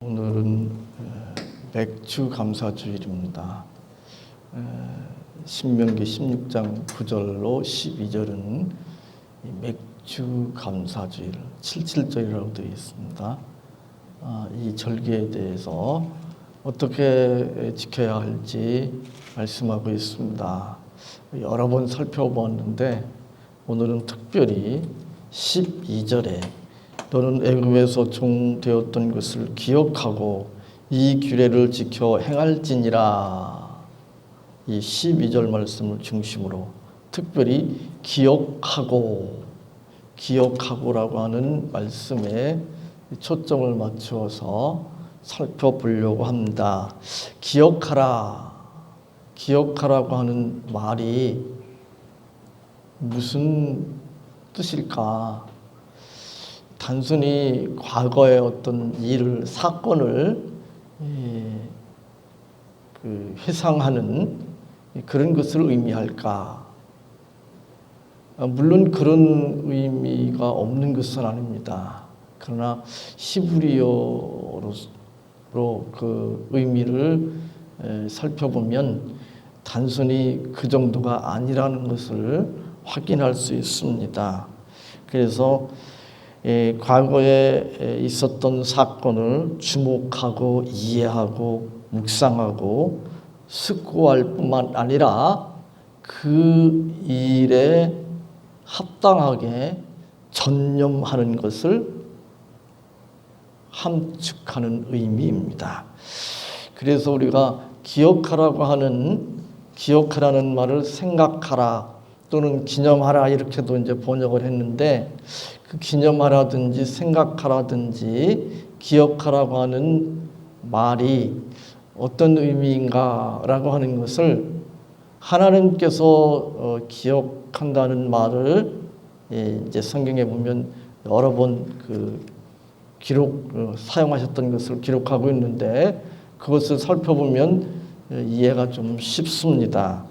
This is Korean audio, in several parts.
오늘은 맥주 감사주일입니다. 신명기 16장 9절로 12절은 맥주 감사주일, 77절이라고 되어 있습니다. 이 절기에 대해서 어떻게 지켜야 할지 말씀하고 있습니다. 여러 번 살펴보았는데 오늘은 특별히 12절에 너는 애굽에서 종 되었던 것을 기억하고 이 규례를 지켜 행할지니라. 이 12절 말씀을 중심으로 특별히 기억하고라고 하는 말씀에 초점을 맞추어서 살펴보려고 합니다. 기억하라고 하는 말이 무슨 뜻일까? 단순히 과거의 어떤 일을, 사건을 회상하는 그런 것을 의미할까? 물론 그런 의미가 없는 것은 아닙니다. 그러나 히브리어로 그 의미를 살펴보면 단순히 그 정도가 아니라는 것을 확인할 수 있습니다. 그래서 과거에 있었던 사건을 주목하고 이해하고 묵상하고 숙고할 뿐만 아니라 그 일에 합당하게 전념하는 것을 함축하는 의미입니다. 그래서 우리가 기억하라는 말을 생각하라 또는 기념하라 이렇게도 이제 번역을 했는데, 그 기념하라든지 생각하라든지 기억하라고 하는 말이 어떤 의미인가라고 하는 것을 하나님께서 기억한다는 말을 이제 성경에 보면 여러 번 사용하셨던 것을 기록하고 있는데, 그것을 살펴보면 이해가 좀 쉽습니다.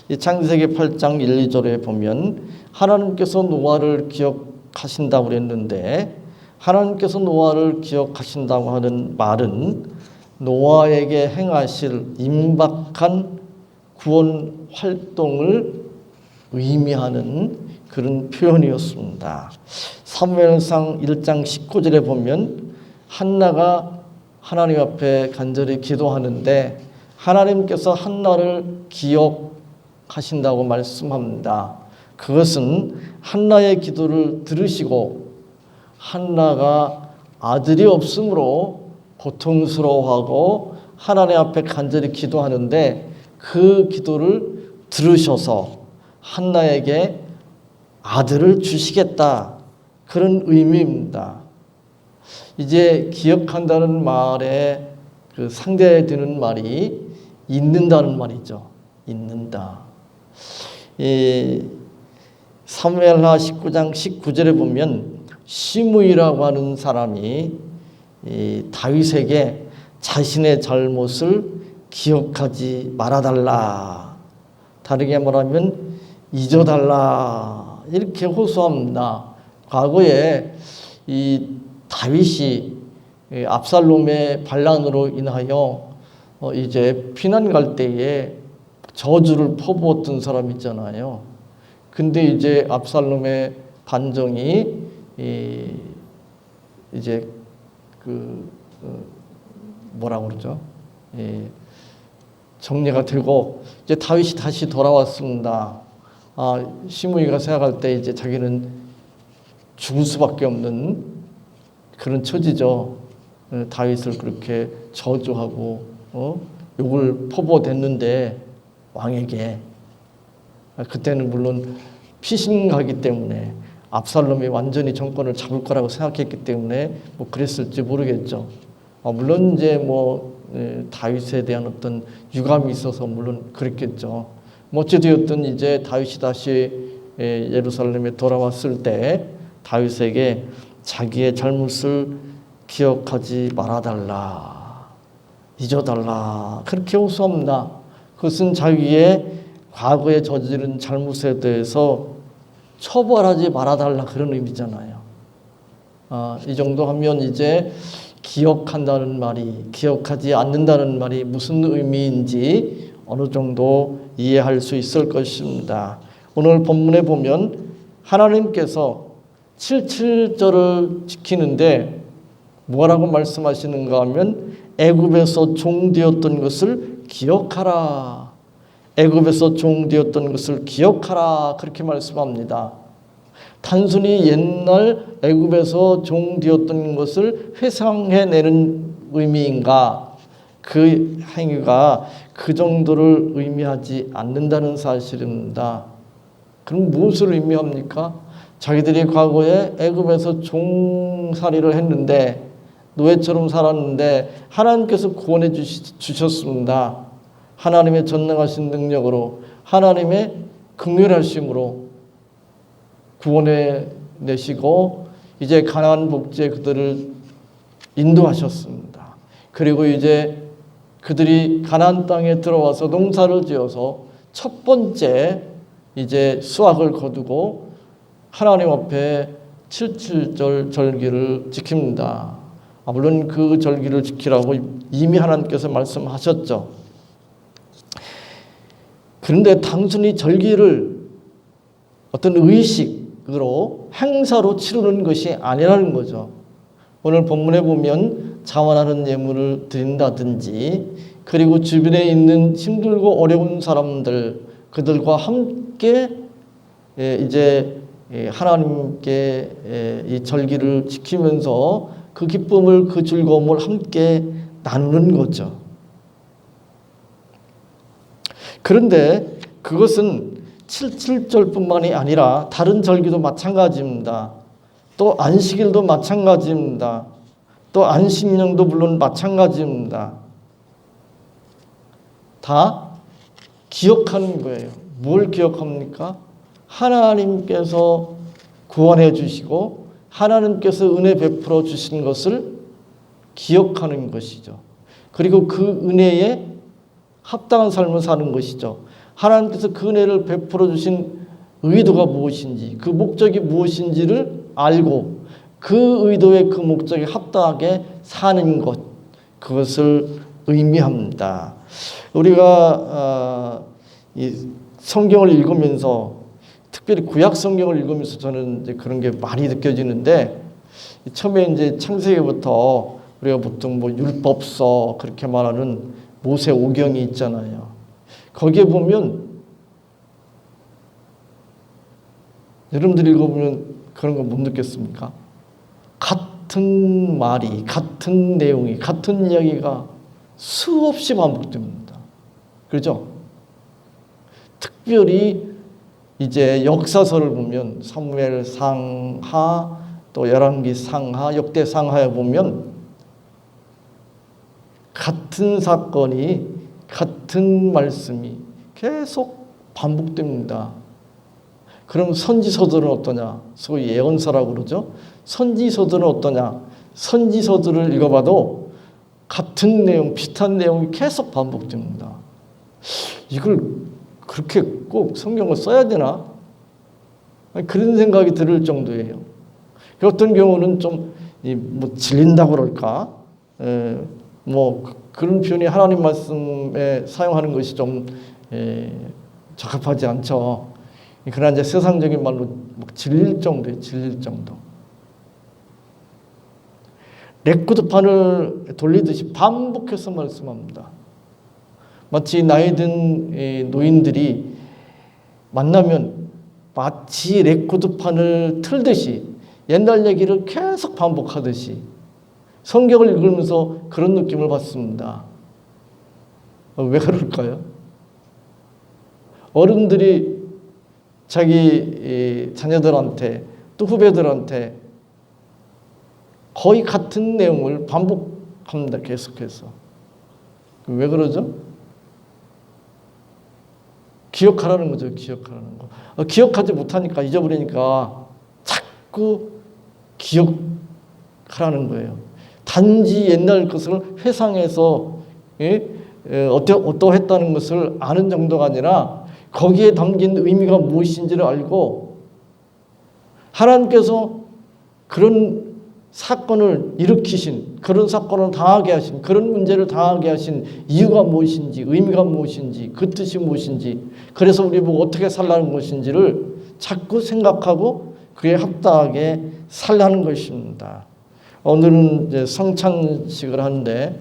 이 창세기 8장 1, 2절에 보면 하나님께서 노아를 기억하신다고 그랬는데, 하나님께서 노아를 기억하신다고 하는 말은 노아에게 행하실 임박한 구원 활동을 의미하는 그런 표현이었습니다. 사무엘상 1장 19절에 보면 한나가 하나님 앞에 간절히 기도하는데 하나님께서 한나를 기억하신다고 말씀합니다. 그것은 한나의 기도를 들으시고 한나가 아들이 없으므로 고통스러워하고 하나님 앞에 간절히 기도하는데 그 기도를 들으셔서 한나에게 아들을 주시겠다, 그런 의미입니다. 이제 기억한다는 말에 그 상대에 드는 말이 잊는다는 말이죠. 잊는다. 사무엘하 19장 19절에 보면 시므이라고 하는 사람이 다윗에게 자신의 잘못을 기억하지 말아달라, 다르게 말하면 잊어달라, 이렇게 호소합니다. 과거에 이 다윗이 압살롬의 반란으로 인하여 이제 피난 갈 때에 저주를 퍼부었던 사람 있잖아요. 근데 이제 압살롬의 반정이 이제 뭐라고 그러죠? 정리가 되고 이제 다윗이 다시 돌아왔습니다. 시므이가 생각할 때 이제 자기는 죽을 수밖에 없는 그런 처지죠. 다윗을 그렇게 저주하고 욕을 퍼부어댔는데 왕에게, 그때는 물론 피신하기 때문에 압살롬이 완전히 정권을 잡을 거라고 생각했기 때문에 뭐 그랬을지 모르겠죠. 물론 이제 다윗에 대한 어떤 유감이 있어서 물론 그랬겠죠. 어찌되었든 이제 다윗이 다시 예루살렘에 돌아왔을 때 다윗에게 자기의 잘못을 기억하지 말아달라, 잊어달라, 그렇게 호소합니다. 그것은 자기의 과거에 저지른 잘못에 대해서 처벌하지 말아달라, 그런 의미잖아요. 이 정도 하면 이제 기억한다는 말이, 기억하지 않는다는 말이 무슨 의미인지 어느 정도 이해할 수 있을 것입니다. 오늘 본문에 보면 하나님께서 77절을 지키는데 뭐라고 말씀하시는가 하면 애굽에서 종되었던 것을 기억하라. 애굽에서 종되었던 것을 기억하라. 그렇게 말씀합니다. 단순히 옛날 애굽에서 종되었던 것을 회상해내는 의미인가? 그 행위가 그 정도를 의미하지 않는다는 사실입니다. 그럼 무엇을 의미합니까? 자기들이 과거에 애굽에서 종살이를 했는데 노예처럼 살았는데 하나님께서 구원해 주셨습니다. 하나님의 전능하신 능력으로 하나님의 긍휼하심으로 구원해 내시고 이제 가나안 복지에 그들을 인도하셨습니다. 그리고 이제 그들이 가나안 땅에 들어와서 농사를 지어서 첫 번째 이제 수확을 거두고 하나님 앞에 77절 절기를 지킵니다. 물론 그 절기를 지키라고 이미 하나님께서 말씀하셨죠. 그런데 단순히 절기를 어떤 의식으로 행사로 치르는 것이 아니라는 거죠. 오늘 본문에 보면 자원하는 예물을 드린다든지 그리고 주변에 있는 힘들고 어려운 사람들 그들과 함께 이제 하나님께 이 절기를 지키면서 그 기쁨을 그 즐거움을 함께 나누는 거죠. 그런데 그것은 77절뿐만이 아니라 다른 절기도 마찬가지입니다. 또 안식일도 마찬가지입니다. 또 안식년도 물론 마찬가지입니다. 다 기억하는 거예요. 뭘 기억합니까? 하나님께서 구원해 주시고 하나님께서 은혜 베풀어 주신 것을 기억하는 것이죠. 그리고 그 은혜에 합당한 삶을 사는 것이죠. 하나님께서 그 은혜를 베풀어 주신 의도가 무엇인지 그 목적이 무엇인지를 알고 그 의도의 그 목적에 합당하게 사는 것 그것을 의미합니다. 우리가 이 성경을 읽으면서 특별히 구약 성경을 읽으면서 저는 이제 그런 게 많이 느껴지는데 처음에 이제 창세기부터 우리가 보통 뭐 율법서 그렇게 말하는 모세 오경이 있잖아요. 거기에 보면 여러분들이 읽어보면 그런 거 못 느꼈습니까? 같은 말이, 같은 내용이, 같은 이야기가 수없이 반복됩니다. 그렇죠? 특별히 이제 역사서를 보면 사무엘 상하 또 열왕기 상하 역대 상하에 보면 같은 사건이 같은 말씀이 계속 반복됩니다. 그럼 선지서들은 어떠냐? 소위 예언서라고 그러죠. 선지서들은 어떠냐? 선지서들을 읽어봐도 같은 내용, 비슷한 내용이 계속 반복됩니다. 이걸 그렇게 꼭 성경을 써야 되나? 그런 생각이 들 정도예요. 어떤 경우는 좀 뭐 질린다고 그럴까? 뭐 그런 표현이 하나님 말씀에 사용하는 것이 좀 적합하지 않죠. 그러나 이제 세상적인 말로 질릴 정도예요. 질릴 정도. 레코드판을 돌리듯이 반복해서 말씀합니다. 마치 나이 든 노인들이 만나면 마치 레코드판을 틀듯이 옛날 얘기를 계속 반복하듯이 성경을 읽으면서 그런 느낌을 받습니다. 왜 그럴까요? 어른들이 자기 자녀들한테 또 후배들한테 거의 같은 내용을 반복합니다. 계속해서. 왜 그러죠? 기억하라는 거죠. 기억하라는 거. 기억하지 못하니까 잊어버리니까 자꾸 기억하라는 거예요. 단지 옛날 것을 회상해서 어떠했다는 것을 아는 정도가 아니라 거기에 담긴 의미가 무엇인지를 알고 하나님께서 그런 사건을 일으키신, 그런 사건을 당하게 하신, 그런 문제를 당하게 하신 이유가 무엇인지, 의미가 무엇인지, 그 뜻이 무엇인지, 그래서 우리 보고 어떻게 살라는 것인지를 자꾸 생각하고 그에 합당하게 살라는 것입니다. 오늘은 이제 성찬식을 하는데,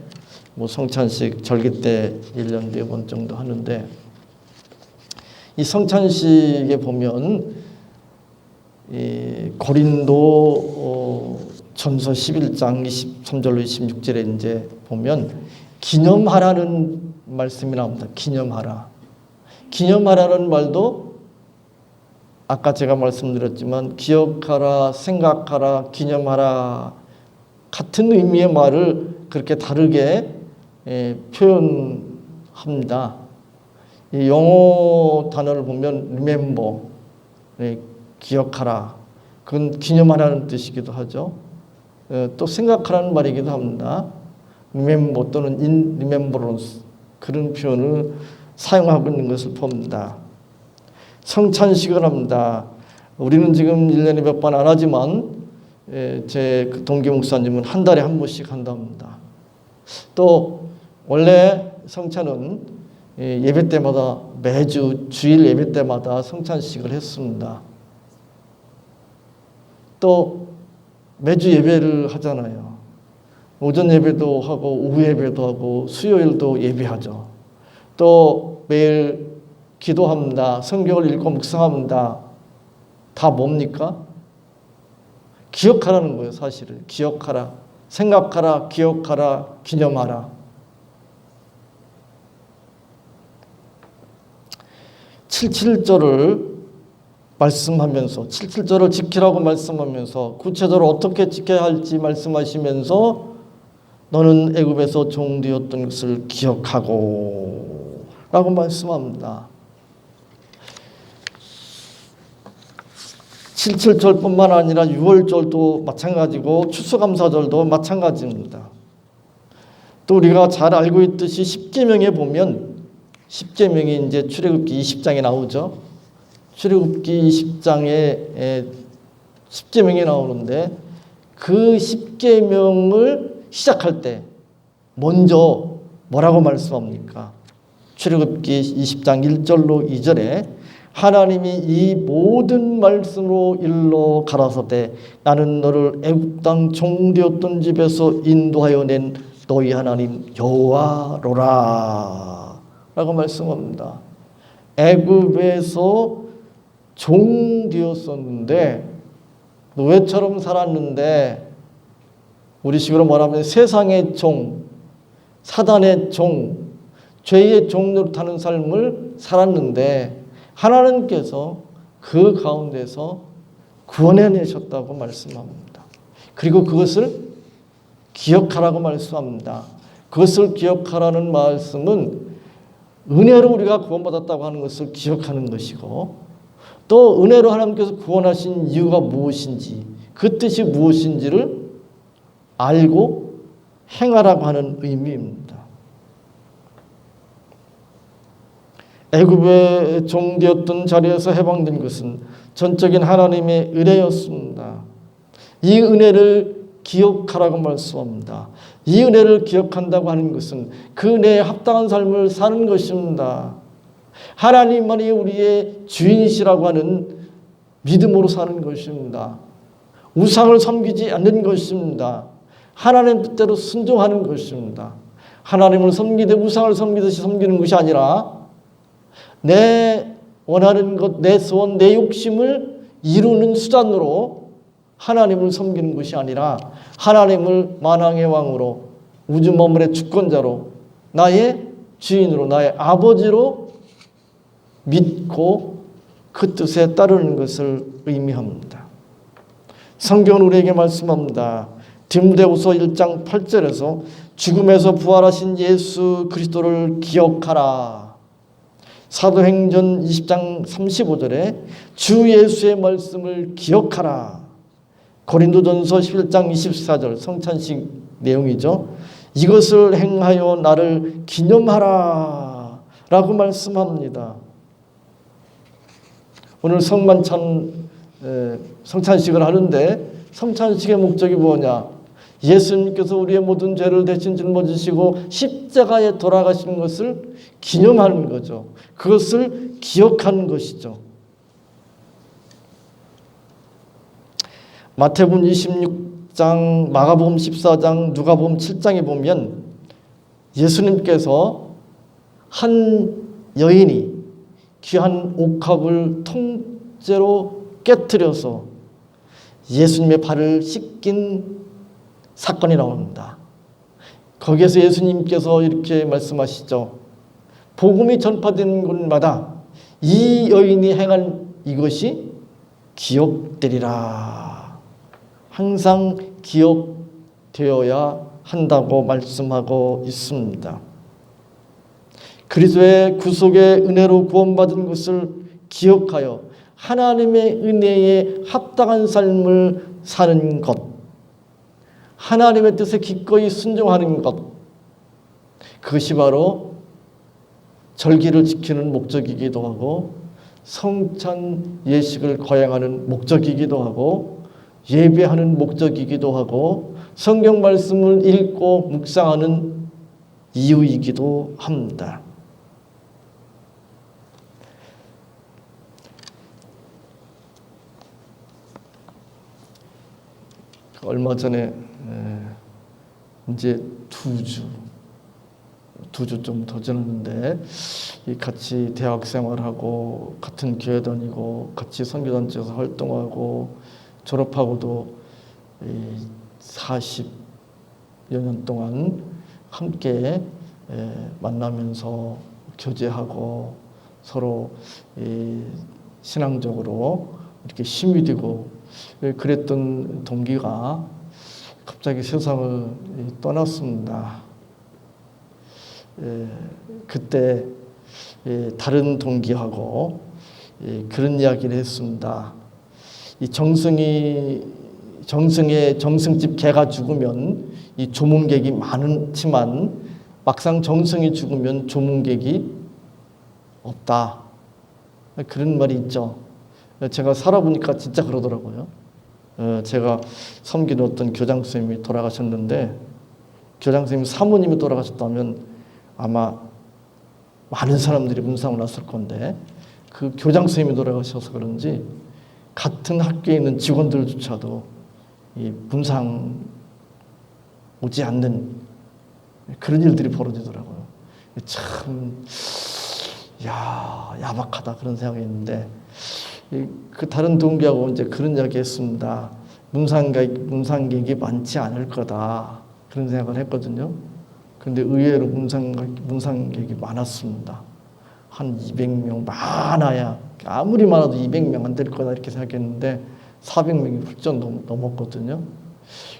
뭐 성찬식 절기 때 1년 4번 정도 하는데, 이 성찬식에 보면 이 고린도 전서 11장 23절로 26절에 이제 보면 기념하라는 말씀이 나옵니다. 기념하라. 기념하라는 말도 아까 제가 말씀드렸지만 기억하라, 생각하라, 기념하라 같은 의미의 말을 그렇게 다르게 표현합니다. 이 영어 단어를 보면 remember, 기억하라, 그건 기념하라는 뜻이기도 하죠. 또 생각하라는 말이기도 합니다. remember 또는 in remembrance, 그런 표현을 사용하고 있는 것을 봅니다. 성찬식을 합니다. 우리는 지금 1년에 몇 번 안 하지만 제 동기 목사님은 한 달에 한 번씩 한답니다. 또 원래 성찬은 예배 때마다, 매주 주일 예배 때마다 성찬식을 했습니다. 또 매주 예배를 하잖아요. 오전 예배도 하고 오후 예배도 하고 수요일도 예배하죠. 또 매일 기도합니다. 성경을 읽고 묵상합니다. 다 뭡니까? 기억하라는 거예요. 사실은 기억하라, 생각하라, 기억하라, 기념하라. 77절을 말씀하면서 77절을 지키라고 말씀하면서 구체적으로 어떻게 지켜야 할지 말씀하시면서 너는 애굽에서 종되었던 것을 기억하고 라고 말씀합니다. 77절뿐만 아니라 6월절도 마찬가지고 추수감사절도 마찬가지입니다. 또 우리가 잘 알고 있듯이 십계명에 보면, 십계명이 이제 출애굽기 20장에 나오죠. 출애굽기 20장에 십계명이 나오는데 그 십계명을 시작할 때 먼저 뭐라고 말씀합니까? 출애굽기 20장 1절로 2절에 하나님이 이 모든 말씀으로 일러 가라사대 나는 너를 애굽 땅 종되었던 집에서 인도하여 낸 너희 하나님 여호와로라 라고 말씀합니다. 애굽에서 종되었었는데, 노예처럼 살았는데, 우리식으로 말하면 세상의 종, 사단의 종, 죄의 종 노릇하는 삶을 살았는데 하나님께서 그 가운데서 구원해내셨다고 말씀합니다. 그리고 그것을 기억하라고 말씀합니다. 그것을 기억하라는 말씀은 은혜로 우리가 구원받았다고 하는 것을 기억하는 것이고, 또 은혜로 하나님께서 구원하신 이유가 무엇인지, 그 뜻이 무엇인지를 알고 행하라고 하는 의미입니다. 애굽의 종되었던 자리에서 해방된 것은 전적인 하나님의 은혜였습니다. 이 은혜를 기억하라고 말씀합니다. 이 은혜를 기억한다고 하는 것은 그 은혜에 합당한 삶을 사는 것입니다. 하나님만이 우리의 주인이시라고 하는 믿음으로 사는 것입니다. 우상을 섬기지 않는 것입니다. 하나님 뜻대로 순종하는 것입니다. 하나님을 섬기되 우상을 섬기듯이 섬기는 것이 아니라 내 원하는 것, 내 소원, 내 욕심을 이루는 수단으로 하나님을 섬기는 것이 아니라 하나님을 만왕의 왕으로, 우주 만물의 주권자로, 나의 주인으로, 나의 아버지로 믿고 그 뜻에 따르는 것을 의미합니다. 성경은 우리에게 말씀합니다. 디모데후서 1장 8절에서 죽음에서 부활하신 예수 그리스도를 기억하라. 사도행전 20장 35절에 주 예수의 말씀을 기억하라. 고린도전서 11장 24절 성찬식 내용이죠. 이것을 행하여 나를 기념하라 라고 말씀합니다. 오늘 성찬식을 하는데 성찬식의 목적이 뭐냐? 예수님께서 우리의 모든 죄를 대신 짊어지시고 십자가에 돌아가시는 것을 기념하는 거죠. 그것을 기억하는 것이죠. 마태복음 26장, 마가복음 14장, 누가복음 7장에 보면 예수님께서 한 여인이 귀한 옥합을 통째로 깨뜨려서 예수님의 발을 씻긴 사건이 나옵니다. 거기에서 예수님께서 이렇게 말씀하시죠. 복음이 전파되는 곳마다 이 여인이 행한 이것이 기억되리라. 항상 기억되어야 한다고 말씀하고 있습니다. 그리스도의 구속의 은혜로 구원받은 것을 기억하여 하나님의 은혜에 합당한 삶을 사는 것, 하나님의 뜻에 기꺼이 순종하는 것, 그것이 바로 절기를 지키는 목적이기도 하고 성찬 예식을 거행하는 목적이기도 하고 예배하는 목적이기도 하고 성경 말씀을 읽고 묵상하는 이유이기도 합니다. 얼마 전에 이제 2주 좀 더 지났는데 같이 대학 생활하고 같은 교회 다니고 같이 선교단체에서 활동하고 졸업하고도 40여 년 동안 함께 만나면서 교제하고 서로 신앙적으로 이렇게 힘이 되고 그랬던 동기가 갑자기 세상을 떠났습니다. 그때 다른 동기하고 그런 이야기를 했습니다. 이 정승의 정승집 개가 죽으면 이 조문객이 많지만 막상 정승이 죽으면 조문객이 없다. 그런 말이 있죠. 제가 살아보니까 진짜 그러더라고요. 제가 섬기는 어떤 교장 선생님이 돌아가셨는데 교장 선생님 사모님이 돌아가셨다면 아마 많은 사람들이 문상을 났을 건데 그 교장 선생님이 돌아가셔서 그런지 같은 학교에 있는 직원들조차도 이 문상 오지 않는 그런 일들이 벌어지더라고요. 참 야박하다 그런 생각이 있는데 그 다른 동기하고 이제 그런 이야기 했습니다. 문상객이 많지 않을 거다 그런 생각을 했거든요. 그런데 의외로 문상객이 많았습니다. 한 200명 많아야 아무리 많아도 200명 안 될 거다 이렇게 생각했는데 400명이 훌쩍 넘었거든요.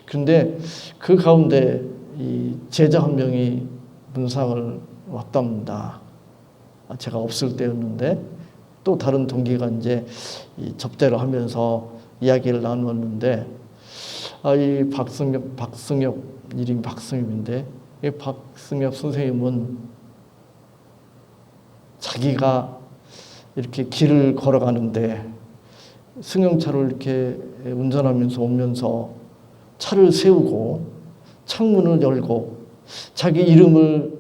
그런데 그 가운데 이 제자 한 명이 문상을 왔답니다. 제가 없을 때였는데 또 다른 동기가 이제 접대를 하면서 이야기를 나누었는데 이 박승엽 이름이 박승엽인데 이 박승엽 선생님은 자기가 이렇게 길을 걸어가는데 승용차를 이렇게 운전하면서 오면서 차를 세우고 창문을 열고 자기 이름을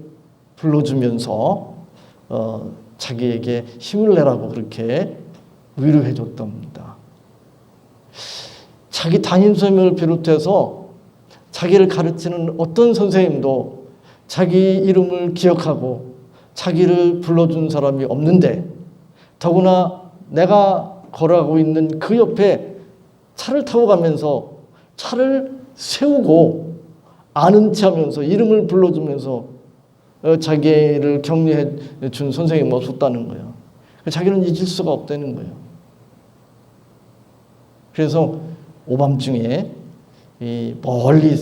불러주면서 자기에게 힘을 내라고 그렇게 위로해 줬답니다. 자기 담임선생님을 비롯해서 자기를 가르치는 어떤 선생님도 자기 이름을 기억하고 자기를 불러준 사람이 없는데 더구나 내가 걸어가고 있는 그 옆에 차를 타고 가면서 차를 세우고 아는 체하면서 이름을 불러주면서 자기를 격려해 준 선생님이 없었다는 거예요. 자기는 잊을 수가 없다는 거예요. 그래서 오밤중에 멀리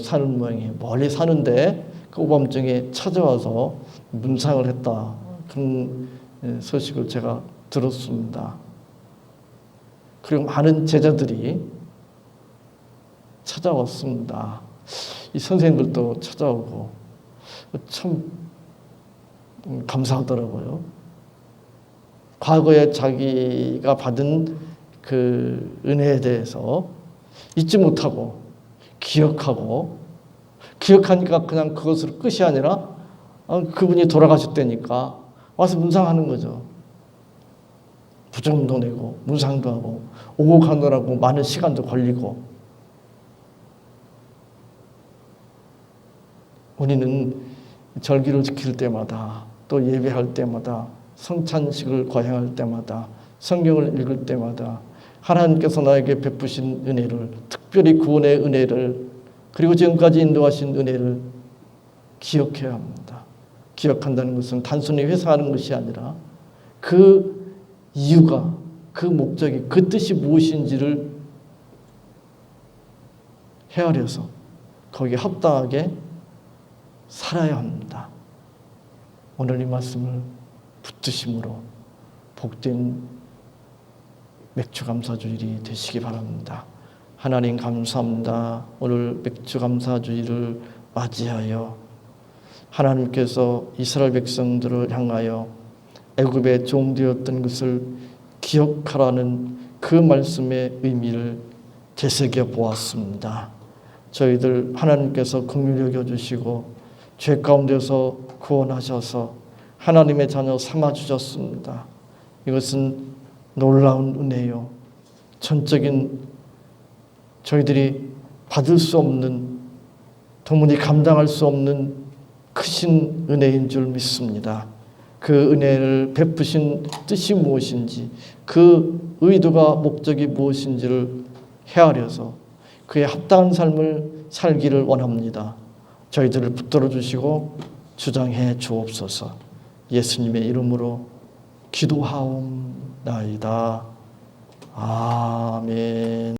사는 모양이에요. 멀리 사는데 그 오밤중에 찾아와서 문상을 했다. 그런 소식을 제가 들었습니다. 그리고 많은 제자들이 찾아왔습니다. 이 선생님들도 찾아오고 참 감사하더라고요. 과거에 자기가 받은 그 은혜에 대해서 잊지 못하고 기억하니까 그냥 그것으로 끝이 아니라 그분이 돌아가셨다니까 와서 문상하는 거죠. 부정도 내고 문상도 하고 오고 가느라고 많은 시간도 걸리고. 우리는 절기를 지킬 때마다 또 예배할 때마다 성찬식을 거행할 때마다 성경을 읽을 때마다 하나님께서 나에게 베푸신 은혜를, 특별히 구원의 은혜를, 그리고 지금까지 인도하신 은혜를 기억해야 합니다. 기억한다는 것은 단순히 회상하는 것이 아니라 그 이유가, 그 목적이, 그 뜻이 무엇인지를 헤아려서 거기에 합당하게 살아야 합니다. 오늘 이 말씀을 붙드심으로 복된 맥주감사주일이 되시기 바랍니다. 하나님 감사합니다. 오늘 맥주감사주일을 맞이하여 하나님께서 이스라엘 백성들을 향하여 애굽의 종되었던 것을 기억하라는 그 말씀의 의미를 되새겨 보았습니다. 저희들 하나님께서 긍휼히 여겨주시고 죄 가운데서 구원하셔서 하나님의 자녀 삼아주셨습니다. 이것은 놀라운 은혜요, 전적인 저희들이 받을 수 없는, 도무지 감당할 수 없는 크신 은혜인 줄 믿습니다. 그 은혜를 베푸신 뜻이 무엇인지, 그 의도가 목적이 무엇인지를 헤아려서 그에 합당한 삶을 살기를 원합니다. 저희들을 붙들어 주시고 주장해 주옵소서. 예수님의 이름으로 기도하옵나이다. 아멘.